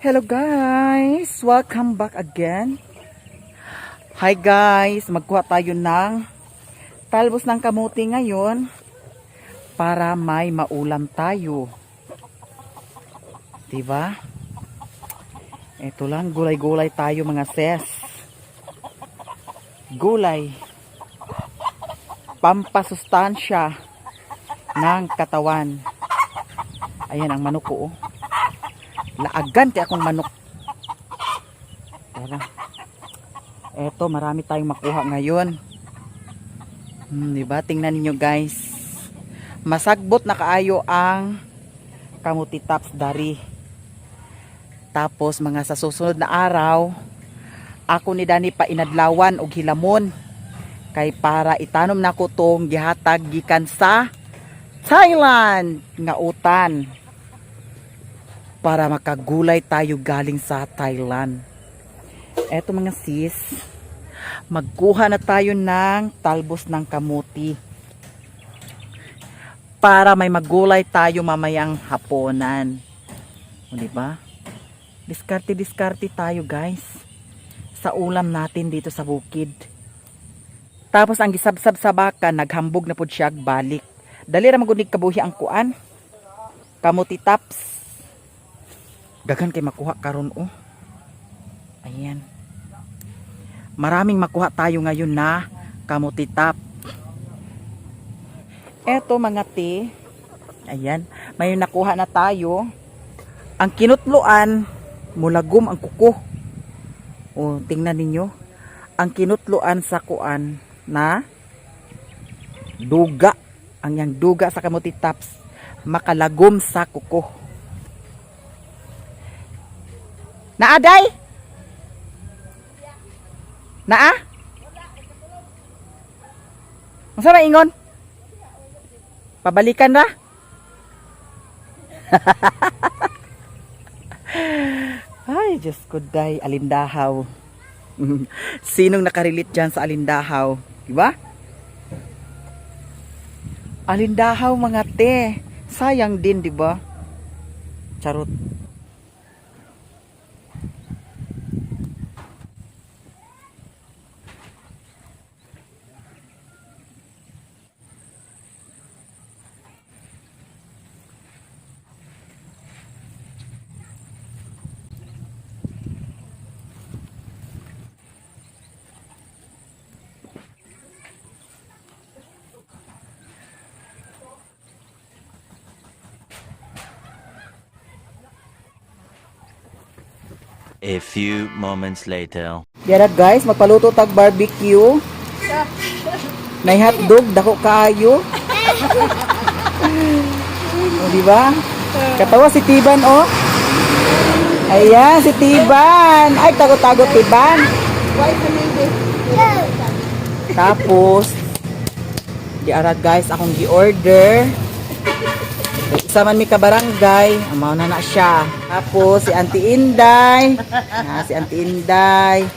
Hello guys! Welcome back again. Hi guys! Magkuha tayo ng talbos ng kamuti ngayon para may maulam tayo. Diba? Ito lang, gulay-gulay tayo mga sis. Gulay. Pampasustansya ng katawan. Ayan ang manok ko. Laagan kaya akong manok. Tara. Eto, marami tayong makuha ngayon. Diba? Tingnan niyo guys. Masagbot na kaayo ang kamuti tops dari. Tapos mga sa susunod na araw, ako ni Dani pa inadlawan og hilamon. Kay para itanom na ko tong gihatag gikan sa Thailand nga utan. Para makagulay tayo galing sa Thailand. Eto mga sis, magkuha na tayo ng talbos ng kamuti. Para may magulay tayo mamayang haponan. O diba? Diskarte-diskarte tayo guys. Sa ulam natin dito sa bukid. Tapos ang gisabsab sa baka, naghambog na po siya balik. Dali ra magunig kabuhi ang kuan. Kamuti tops. Dagan kay makuha karon oh. Ayan. Maraming makuha tayo ngayon na kamuti top. Eto mga te. Ayan. May nakuha na tayo. Ang kinutluan, mulagom ang kuko. O, tingnan ninyo. Ang kinutluan sa kuan na duga. Ang yang duga sa kamuti tops, makalagom sa kuko. Naaday? Naa? Masa ba ingon? Pabalikan ra? Ay, Diyos ko day, alindahaw. Sinong nakarelate dyan sa alindahaw? Diba? Alindahaw mga te. Sayang din, diba? Charot. A few moments later. Dira guys, magpaluto tag barbecue. May hotdog, dako kaayo. O diba? Katawa si Tiban oh. Ayan si Tiban. Ay tago-tago Tiban. Tapos diara guys akong gi-order. Isa man mi ka barangay, amaw na siya. Tapos si Auntie Inday. Si Auntie Inday.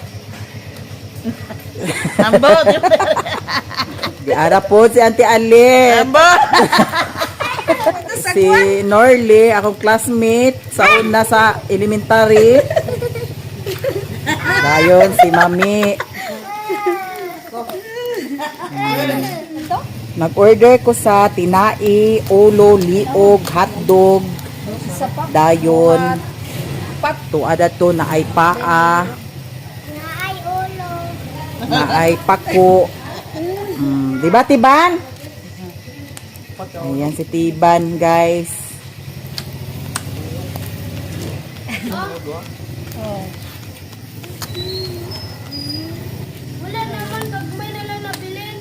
Ambo. Di ara po si Auntie Alit. Ambo. Si Norly, akong classmate sa una sa elementary. Dayon si Mami. Nag-order ko sa tinai, ulo, liog, hotdog, dayon, tuada to na ay paa, na ay pako. Diba Tiban? Ayan si Tiban guys. Wala naman, gagmay na lang nabilin.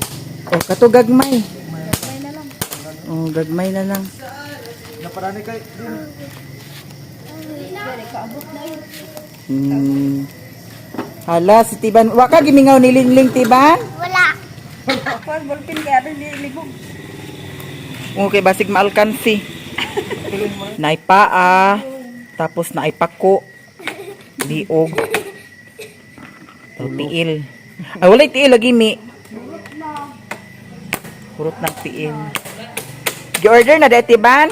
Oh, kato gagmay. Gagmay na lang. Oh, gagmay na lang. Naparani kay. Kaabot na yun. Hala, si Tiban. Wa ka gimingaw ni Lingling Tiban? Wala. Kuan bulpin kay ari libog. Okay, basig maalkansi. Naipaa, tapos naipako, liog, tiil. Ay, walay tiil lagi mi. Hurot ng tiil. Gi-order na dahil Tiban?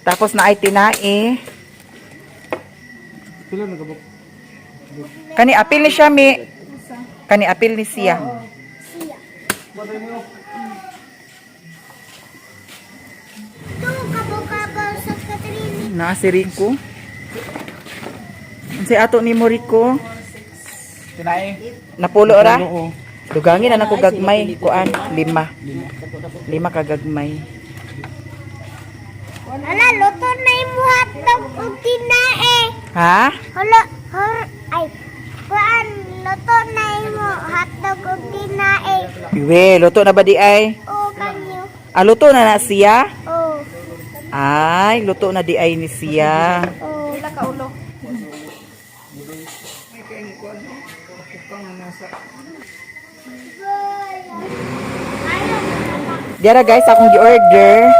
Tapos na ay tinai. Pila nagabok. Kani apil ni siya mi. Kani apil ni siya. Batay mo. Ito, kabo-kabo sa Catherine. Naa si Rico. Si ato ni mo Rico. Tinay. Napulo ra. Oo. Dugangin na nako gagmay kuan 5. 5 ka gagmay. Ala, luto na yung hotdog o kinae. Ha? Hala, ay. Kuan, luto na yung hotdog o kinae. Iwe, luto na ba di ay? O, kanyo. Luto na siya? O, Ay, luto na di ay ni siya. o. Pila ka ulo. Diara guys, akong gi-order.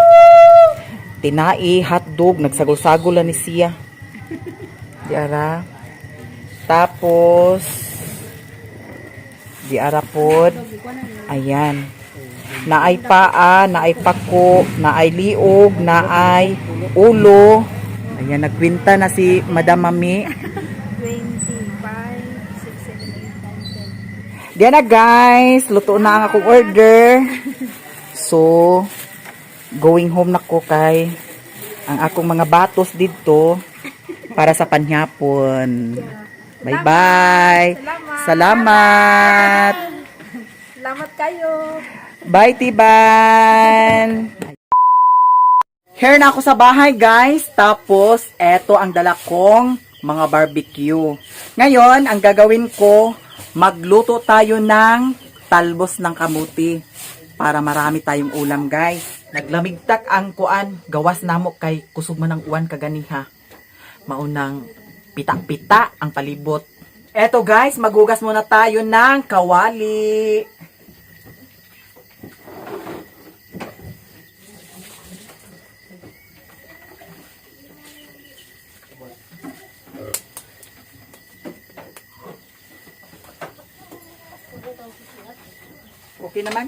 Tinai, hotdog, nagsagol-sagol na ni siya. Diara. Tapos, diara pod. Ayan. Naay paa, naay pako, naay liog, naay ulo. Ayan, nagkwinta na si Madam Mami. 25, 6, 7, 8, 9, 10. Diyan na guys, luto na ang akong order. So, going home na ko kay ang akong mga batos dito para sa panhapon. Bye-bye. Salamat. Salamat kayo. Bye, Tiban. Here na ako sa bahay, guys. Tapos, eto ang dala kong mga barbecue. Ngayon, ang gagawin ko, magluto tayo ng talbos ng kamuti para marami tayong ulam, guys. Naglamigtak ang kuan, gawas namo kay kusog man ang uwan kaganiha. Maunang pita-pita ang palibot. Eto, guys, magugas muna tayo ng kawali. Okay naman.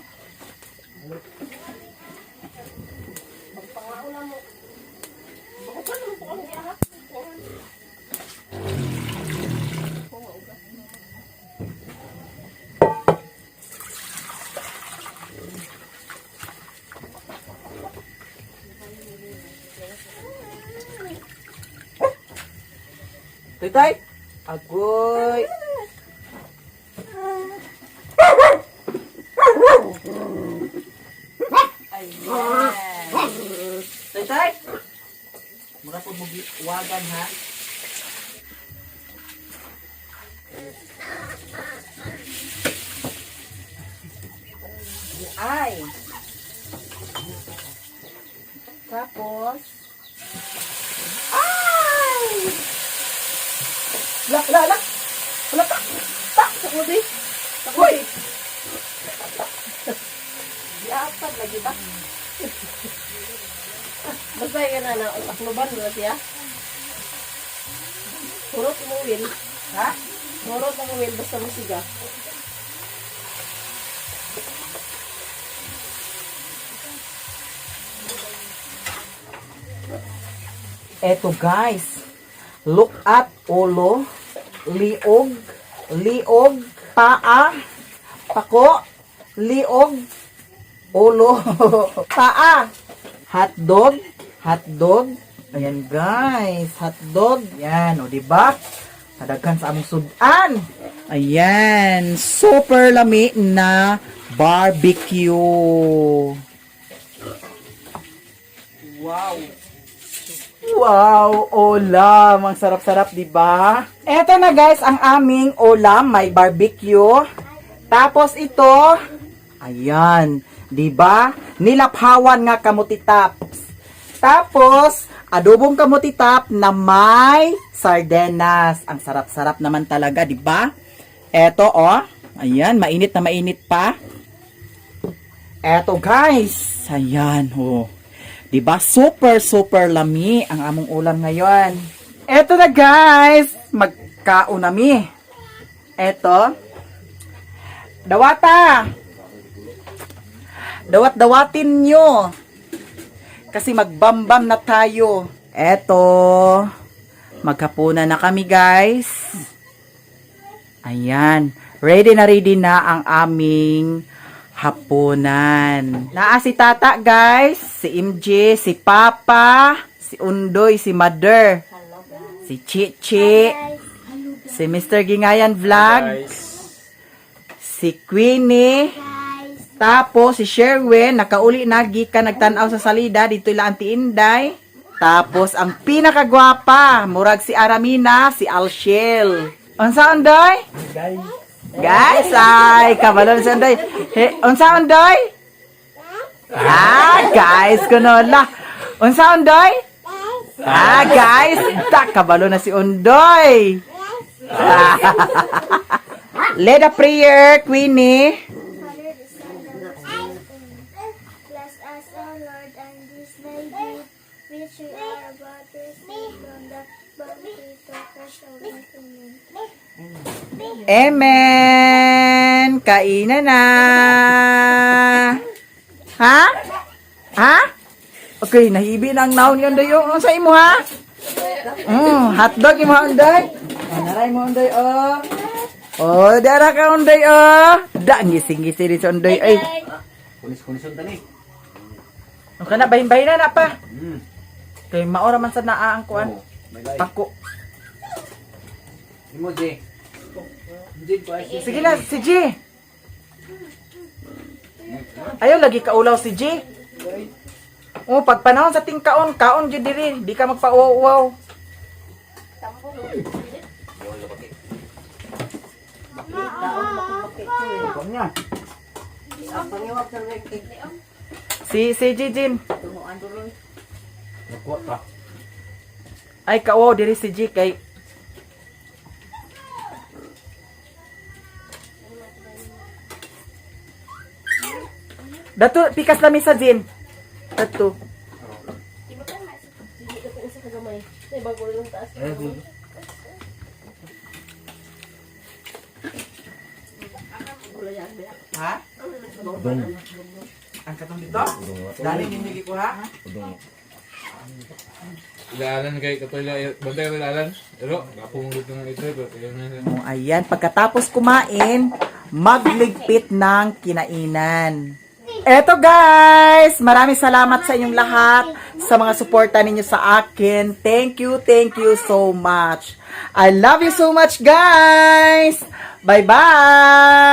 Tay, agoy. Tay, mura po mo giwagan ha. Ay. Tapos ay. La. Wala ka. Tak sa udi. Hoy. Diapat lagi ba? Basta yun na, takluban mo siya. Turot mo will. Ha? Turot mo will, basta mo siga. Eto guys. Look at ulo, liog, paa, pako, liog, ulo, paa, hotdog. Ayan guys, hotdog. Yan, o diba? Kadaghan sa among sudan. Ayan, super lami na barbecue. Wow, ulam. Ang sarap-sarap, di ba? Eto na guys, ang aming ulam. May barbecue. Tapos ito, ayan, di ba? Nilaphawan nga kamuti tops. Tapos, adobong kamuti top na may sardenas. Ang sarap-sarap naman talaga, di ba? Eto, oh. Ayan, mainit na mainit pa. Eto guys, ayan, oh. Diba? Super lami ang among ulam ngayon. Eto na guys, magkaunami. Eto. Dawata. Dawat-dawatin nyo. Kasi magbambam na tayo. Eto. Maghapunan na kami, guys. Ayan. Ready na ang aming hapunan. Naa si Tata, guys. Si MJ, si Papa, si Undoy, si Mother, si Chichi, si Mr. Gingayan Vlog, si Queenie, tapos si Sherwin, nakauli na, gikan nagtanaw sa salida, dito ila Auntie Inday. Tapos ang pinakagwapa, murag si Aramina, si Alshel. Unsa Undoy? Guys, ay, kabalon si Undoy. Unsa Undoy? Guys, kuno la. Unsa Undoy? Guys, kabalo na si Undoy. Lead a prayer, Queenie. Bless us, O Lord, and this thy gift, which we are about to receive from the bounty to fresh of Amen. Amen. Kainan na. Ha? Ha? Okay, nahibi na ang naon yun dayo. Ano sa imo ha? Hotdog imo Undoy. Naray mo Undoy oh. Oh, dara ka Undoy oh. Da ngising-ngising rin sa Undoy ay. Kunis-kunis ang tani. Ano ka na bahin-bahin na pa? Kay maora man sa naa ang kuan. Pako. Imo, J. Sige na, si G. Ayaw lagi kaulaw si G. Oh, pag panahon sa tingkaon, kaon jud diri, di ka magpa-uwaw. Pangnya. Si Jin. Nakuha ka. Ay kauwaw diri si G kay Dato pikas lami sa Jin. Dato. Sige ka po sa kagamay. Sa bago yung taas. Ha? Ang katong dito? Dali ninyo gikuha? Ilalan kay katoy bantay ko ilalan. Pero gapumulot ng ito pero na. Oh, ayan, pagkatapos kumain, magligpit ng kinainan. Eto guys, maraming salamat sa inyong lahat sa mga suporta ninyo sa akin. Thank you so much. I love you so much guys. Bye-bye.